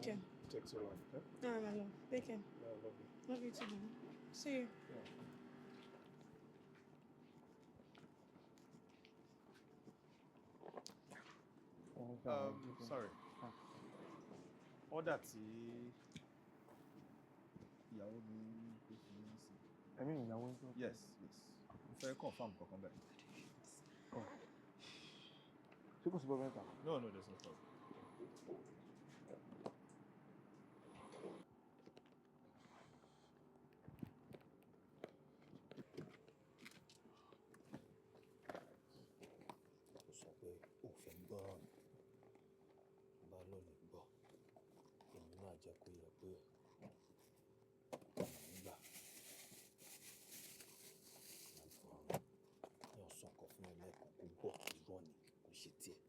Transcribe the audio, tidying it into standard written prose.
Okay. Take so long. Okay? No, my love. Take care. Yeah, I love you. Love you too, baby. See you. Yeah. Sorry. Order tí ìyàwó mi gbé fún mi sí. Ẹ̀mí ìyàwó ń tó. Yes. Mo fẹ́ confirm kankan bẹ́ẹ̀. Ṣé kò sí problem ta? No, there's no problem. Ó sọ pé ó fẹ́ gbọ́ràn ni. Bá lónìí gbọ́. Èmi náà jẹ́ kó yẹ pé nígbà yóò sọ̀kọ̀ fún ẹ lẹ́ẹ̀kan kó gbọ́ irọ́ ni kò ṣe tiẹ̀.